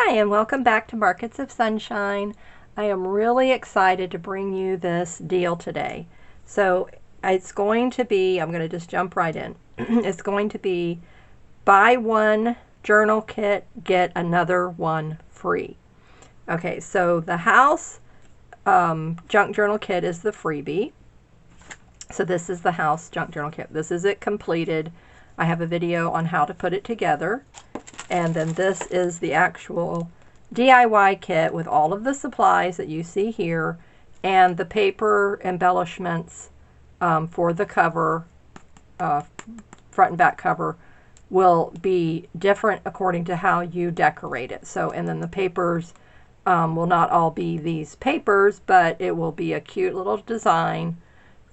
Hi, and welcome back to Markets of Sunshine. I am really excited to bring you this deal today. So it's going to be, I'm going to just jump right in. It's going to be buy one journal kit, get another one free. Okay, so the house junk journal kit is the freebie. So this is the house junk journal kit. This is it completed. I have a video on how to put it together. And then this is the actual DIY kit with all of the supplies that you see here and the paper embellishments for the cover, front and back cover, will be different according to how you decorate it. So, and then the papers will not all be these papers, but it will be a cute little design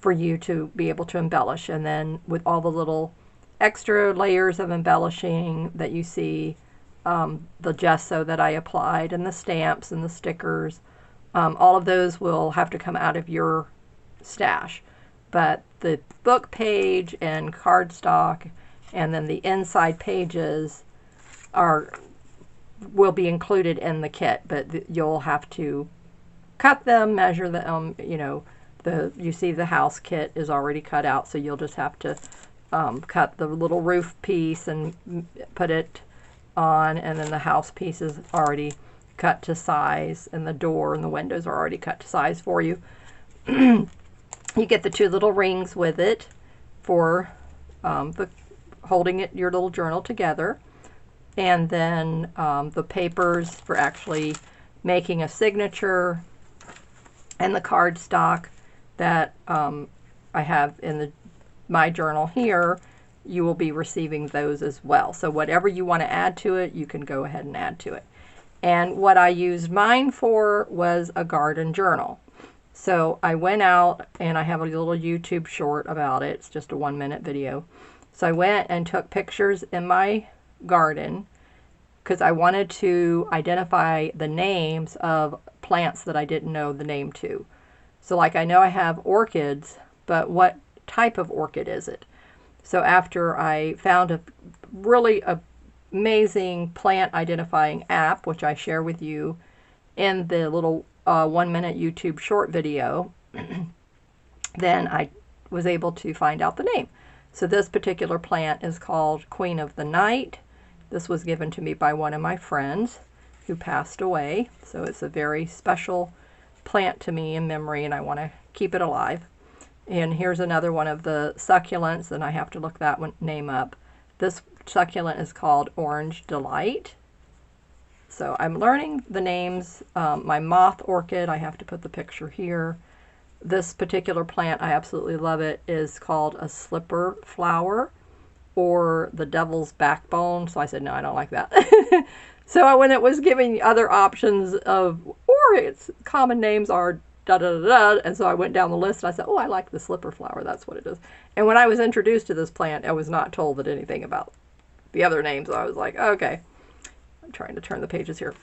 for you to be able to embellish. And then with all the little extra layers of embellishing that you see, the gesso that I applied and the stamps and the stickers, all of those will have to come out of your stash. But the book page and cardstock and then the inside pages will be included in the kit, but you'll have to cut them, measure them, you see the house kit is already cut out, so you'll just have to cut the little roof piece and put it on, and then the house piece is already cut to size, and the door and the windows are already cut to size for you. You get the two little rings with it for holding your little journal together, and then the papers for actually making a signature, and the cardstock that I have in my journal here. You will be receiving those as well. So whatever you want to add to it, you can go ahead and add to it. And what I used mine for was a garden journal. So I went out, and I have a little YouTube short about it. It's just a 1-minute video. So I went and took pictures in my garden because I wanted to identify the names of plants that I didn't know the name to. So like I know I have orchids, but what type of orchid is it? So after I found a really amazing plant identifying app, which I share with you in the little 1-minute YouTube short video, then I was able to find out the name. So this particular plant is called Queen of the Night. This was given to me by one of my friends who passed away. So it's a very special plant to me in memory, and I want to keep it alive. And here's another one of the succulents, and I have to look that name up. This succulent is called Orange Delight. So I'm learning the names. My moth orchid, I have to put the picture here. This particular plant, I absolutely love it, is called a slipper flower or the devil's backbone. So I said, no, I don't like that. So when it was giving other options of, or its common names are da da da da, and so I went down the list and I said, oh, I like the slipper flower, that's what it is. And when I was introduced to this plant, I was not told that anything about the other names. So I was like, okay. I'm trying to turn the pages here.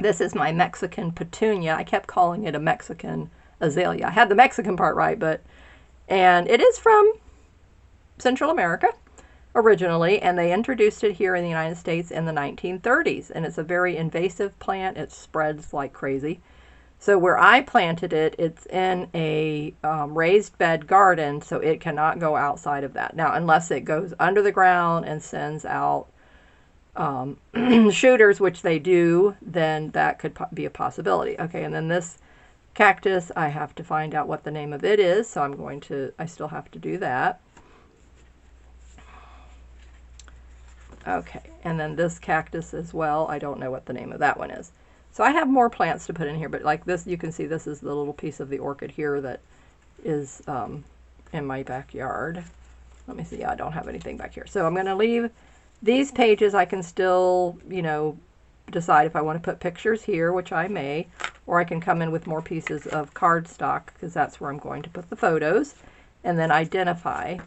This is my Mexican petunia. I kept calling it a Mexican azalea. I had the Mexican part right, and it is from Central America originally, and they introduced it here in the United States in the 1930s, and it's a very invasive plant. It spreads like crazy. So where I planted it, it's in a raised bed garden, so it cannot go outside of that. Now, unless it goes under the ground and sends out shooters, which they do, then that could be a possibility. Okay, and then this cactus, I have to find out what the name of it is, so I still have to do that. Okay, and then this cactus as well, I don't know what the name of that one is. So I have more plants to put in here, but like this, you can see this is the little piece of the orchid here that is in my backyard. Let me see, yeah, I don't have anything back here. So I'm going to leave these pages. I can still, decide if I want to put pictures here, which I may, or I can come in with more pieces of cardstock because that's where I'm going to put the photos, and then identify.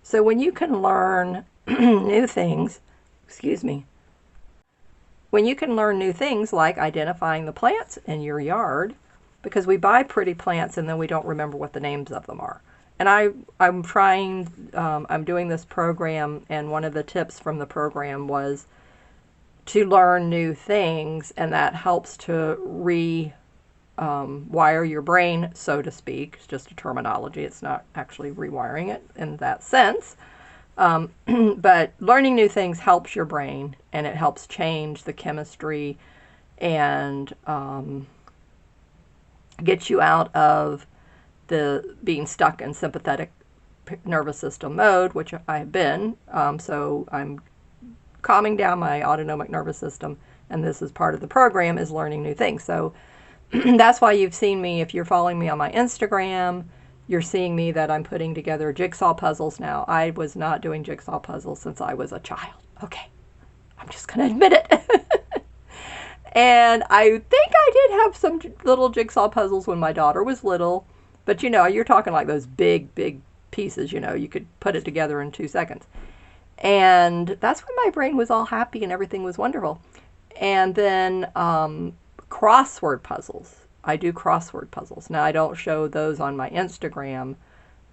So when you can learn new things, when you can learn new things like identifying the plants in your yard, because we buy pretty plants and then we don't remember what the names of them are. And I'm doing this program, and one of the tips from the program was to learn new things, and that helps to wire your brain, so to speak. It's just a terminology. It's not actually rewiring it in that sense. But learning new things helps your brain, and it helps change the chemistry and get you out of the being stuck in sympathetic nervous system mode, which I have been. So I'm calming down my autonomic nervous system, and this is part of the program, is learning new things. So that's why you've seen me, if you're following me on my Instagram, you're seeing me that I'm putting together jigsaw puzzles now. I was not doing jigsaw puzzles since I was a child. Okay, I'm just going to admit it. And I think I did have some little jigsaw puzzles when my daughter was little. But, you know, you're talking like those big, big pieces, you know. You could put it together in 2 seconds. And that's when my brain was all happy and everything was wonderful. And then crossword puzzles. I do crossword puzzles. Now, I don't show those on my Instagram,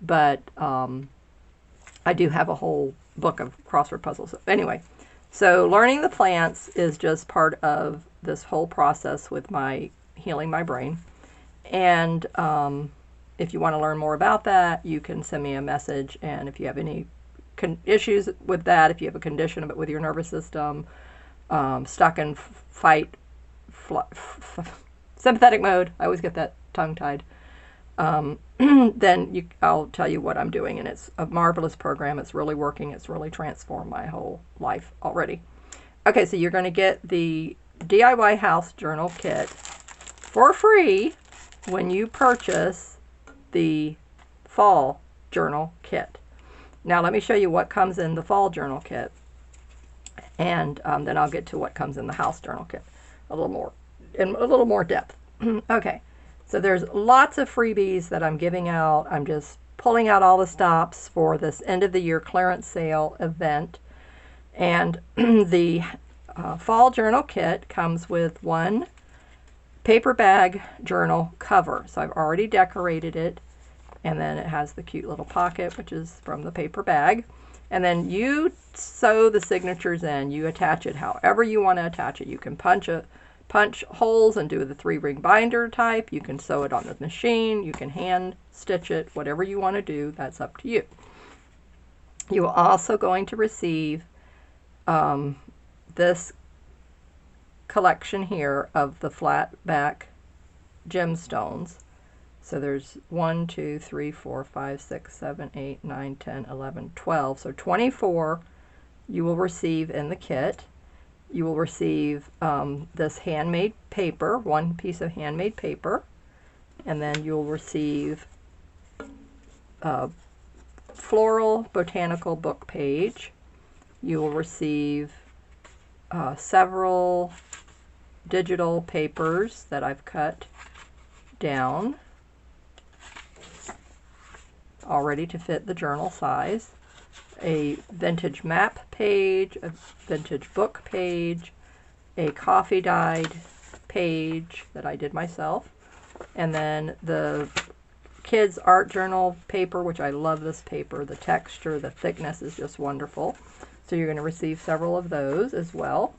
but I do have a whole book of crossword puzzles. Anyway, so learning the plants is just part of this whole process with my healing my brain. And if you want to learn more about that, you can send me a message. And if you have any issues with that, if you have a condition with your nervous system, stuck in sympathetic mode, I always get that tongue-tied, then I'll tell you what I'm doing. And it's a marvelous program. It's really working. It's really transformed my whole life already. Okay, so you're going to get the DIY House Journal Kit for free when you purchase the Fall Journal Kit. Now let me show you what comes in the Fall Journal Kit, and then I'll get to what comes in the House Journal Kit a little more depth. Okay, so there's lots of freebies that I'm giving out. I'm just pulling out all the stops for this end of the year clearance sale event. And the Fall Journal Kit comes with one paper bag journal cover. So I've already decorated it, and then it has the cute little pocket, which is from the paper bag. And then you sew the signatures in. You attach it however you want to attach it. You can punch holes and do the 3-ring binder type. You can sew it on the machine. You can hand stitch it. Whatever you want to do, that's up to you. You are also going to receive this collection here of the flat back gemstones. So there's 1, 2, 3, 4, 5, 6, 7, 8, 9, 10, 11, 12. So 24 you will receive in the kit. You will receive this handmade paper, one piece of handmade paper, and then you'll receive a floral botanical book page. You will receive several digital papers that I've cut down, all ready to fit the journal size, a vintage map page, a vintage book page, a coffee dyed page that I did myself, and then the kids art journal paper, which I love this paper. The texture, the thickness is just wonderful. So you're going to receive several of those as well.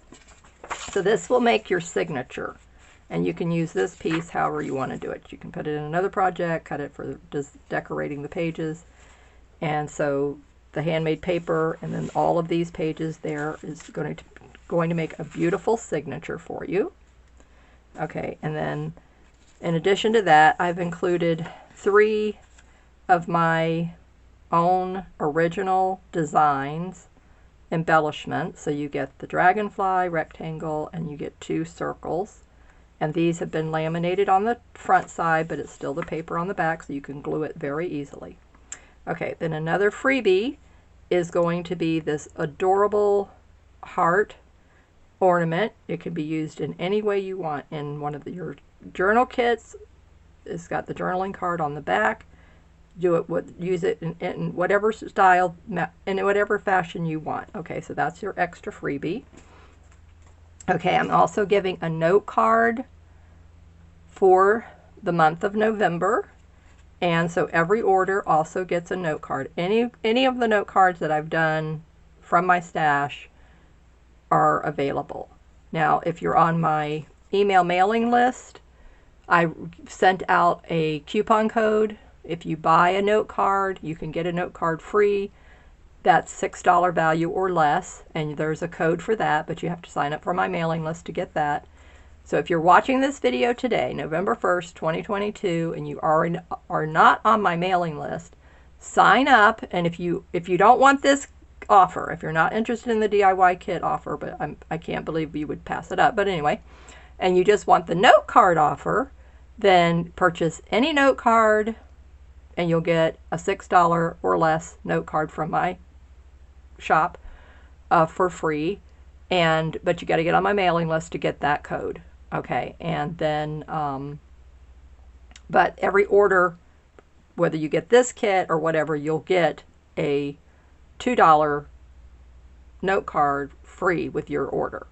So this will make your signature, and you can use this piece however you want to do it. You can put it in another project, cut it for just decorating the pages. And so the handmade paper and then all of these pages there is going to make a beautiful signature for you. Okay, and then in addition to that, I've included 3 of my own original designs, embellishments. So you get the dragonfly rectangle and you get 2 circles. And these have been laminated on the front side, but it's still the paper on the back, so you can glue it very easily. Okay, then another freebie is going to be this adorable heart ornament. It can be used in any way you want in one of your journal kits. It's got the journaling card on the back. Use it in whatever style, in whatever fashion you want. Okay, so that's your extra freebie. Okay, I'm also giving a note card for the month of November. And so every order also gets a note card. Any of the note cards that I've done from my stash are available. Now, if you're on my email mailing list, I sent out a coupon code. If you buy a note card, you can get a note card free. That's $6 value or less, and there's a code for that, but you have to sign up for my mailing list to get that. So if you're watching this video today, November 1st, 2022, and you are not on my mailing list, sign up. And if you don't want this offer, if you're not interested in the DIY kit offer, but I can't believe you would pass it up, but anyway, and you just want the note card offer, then purchase any note card and you'll get a $6 or less note card from my shop for free. But you got to get on my mailing list to get that code. Okay, and then but every order, whether you get this kit or whatever, you'll get a $2 note card free with your order.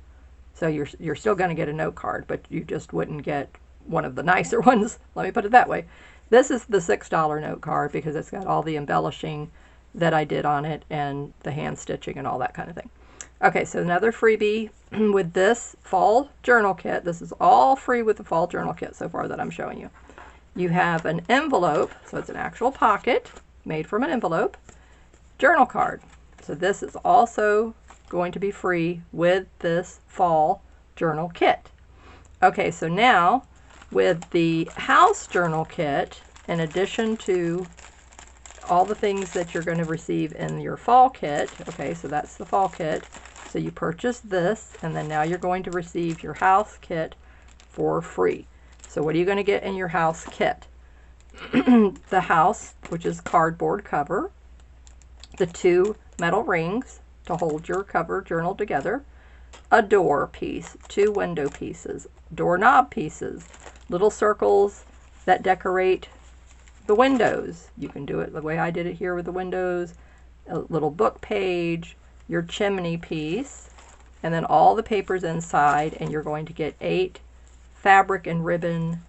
So you're still going to get a note card, but you just wouldn't get one of the nicer ones. Let me put it that way. This is the $6 note card because it's got all the embellishing that I did on it and the hand stitching and all that kind of thing. Okay, so another freebie with this fall journal kit. This is all free with the fall journal kit so far that I'm showing you. You have an envelope, so it's an actual pocket made from an envelope, journal card. So this is also going to be free with this fall journal kit. Okay, so now with the house journal kit, in addition to all the things that you're going to receive in your fall kit, okay, so that's the fall kit. So you purchase this, and then now you're going to receive your house kit for free. So what are you going to get in your house kit? The house, which is cardboard cover, the 2 metal rings to hold your cover journal together, a door piece, 2 window pieces, doorknob pieces, little circles that decorate the windows. You can do it the way I did it here with the windows, a little book page, your chimney piece, and then all the papers inside, and you're going to get 8 fabric and ribbon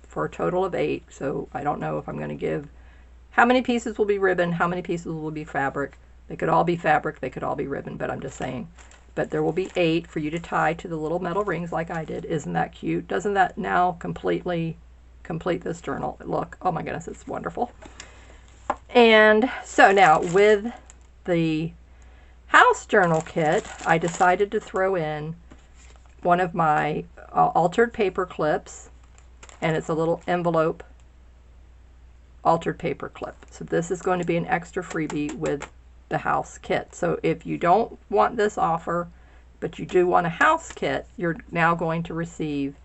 for a total of 8. So I don't know if I'm going to give how many pieces will be ribbon, how many pieces will be fabric. They could all be fabric, they could all be ribbon, but I'm just saying. But there will be 8 for you to tie to the little metal rings like I did. Isn't that cute? Doesn't that now completely complete this journal? Look, oh my goodness, it's wonderful. And so now with the house journal kit, I decided to throw in one of my altered paper clips, and it's a little envelope altered paper clip. So this is going to be an extra freebie with the house kit. So if you don't want this offer, but you do want a house kit, you're now going to receive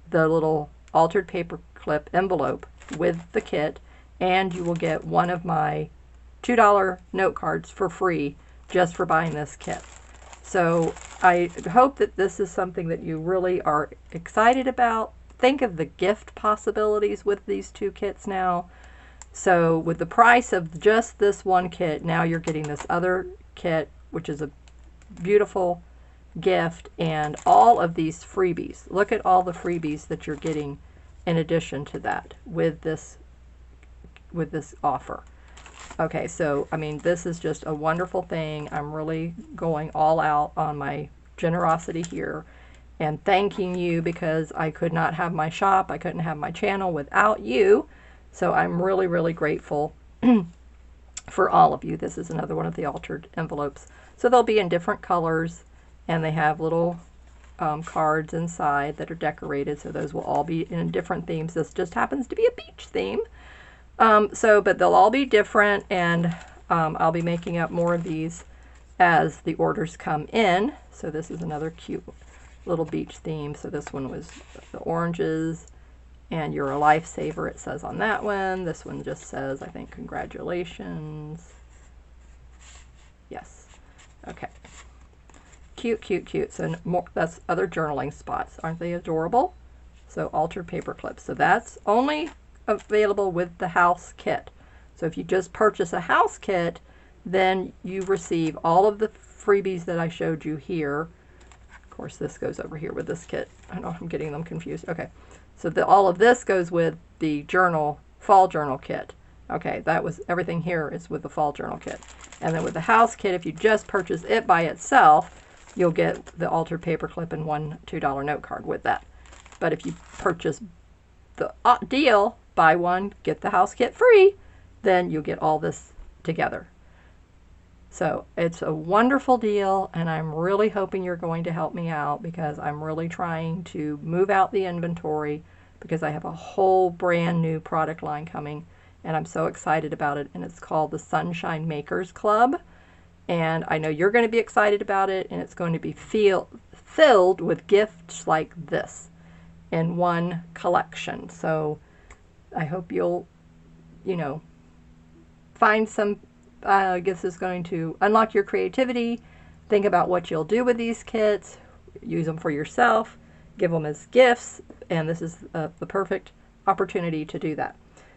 the little altered paper clip envelope with the kit, and you will get one of my $2 note cards for free just for buying this kit. So I hope that this is something that you really are excited about. Think of the gift possibilities with these 2 kits now. So with the price of just this one kit, now you're getting this other kit, which is a beautiful gift, and all of these freebies. Look at all the freebies that you're getting in addition to that with this offer. Okay, so I mean, this is just a wonderful thing. I'm really going all out on my generosity here and thanking you, because I could not have my shop, I couldn't have my channel without you. So I'm really, really grateful for all of you. This is another one of the altered envelopes. So they'll be in different colors, and they have little cards inside that are decorated. So those will all be in different themes. This just happens to be a beach theme. But they'll all be different, and I'll be making up more of these as the orders come in. So this is another cute little beach theme. So this one was the oranges, and you're a lifesaver, it says on that one. This one just says, I think, congratulations. Yes. Okay. Cute, cute, cute. So more, that's other journaling spots. Aren't they adorable? So altered paper clips. So that's only available with the house kit. So if you just purchase a house kit, then you receive all of the freebies that I showed you here. Of course, this goes over here with this kit. I know I'm getting them confused. Okay. So all of this goes with the fall journal kit. Okay, that was everything here is with the fall journal kit. And then with the house kit, if you just purchase it by itself, you'll get the altered paperclip and one $2 note card with that. But if you purchase the deal, buy one, get the house kit free, then you'll get all this together. So it's a wonderful deal, and I'm really hoping you're going to help me out, because I'm really trying to move out the inventory, because I have a whole brand new product line coming, and I'm so excited about it. And it's called the Sunshine Makers Club, and I know you're going to be excited about it, and it's going to be filled with gifts like this in one collection. So I hope you'll, find some this is going to unlock your creativity. Think about what you'll do with these kits. Use them for yourself. Give them as gifts. And this is the perfect opportunity to do that.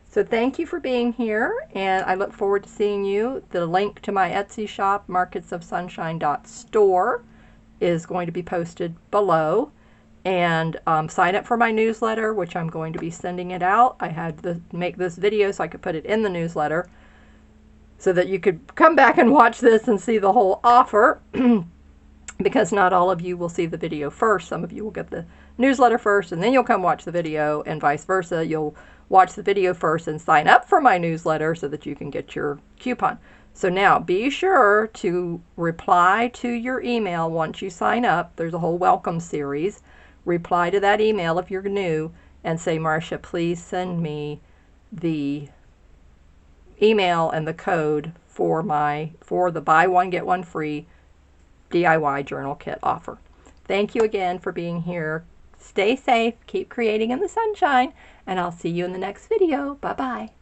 So thank you for being here, and I look forward to seeing you. The link to my Etsy shop, marketsofsunshine.store, is going to be posted below. And sign up for my newsletter, which I'm going to be sending it out. I had to make this video so I could put it in the newsletter, so that you could come back and watch this and see the whole offer, because not all of you will see the video first. Some of you will get the newsletter first, and then you'll come watch the video, and vice versa. You'll watch the video first and sign up for my newsletter so that you can get your coupon. So now be sure to reply to your email once you sign up. There's a whole welcome series. Reply to that email if you're new and say, Marcia, please send me the email and the code for the buy one get one free DIY journal kit offer. Thank you again for being here. Stay safe, keep creating in the sunshine, and I'll see you in the next video. Bye bye.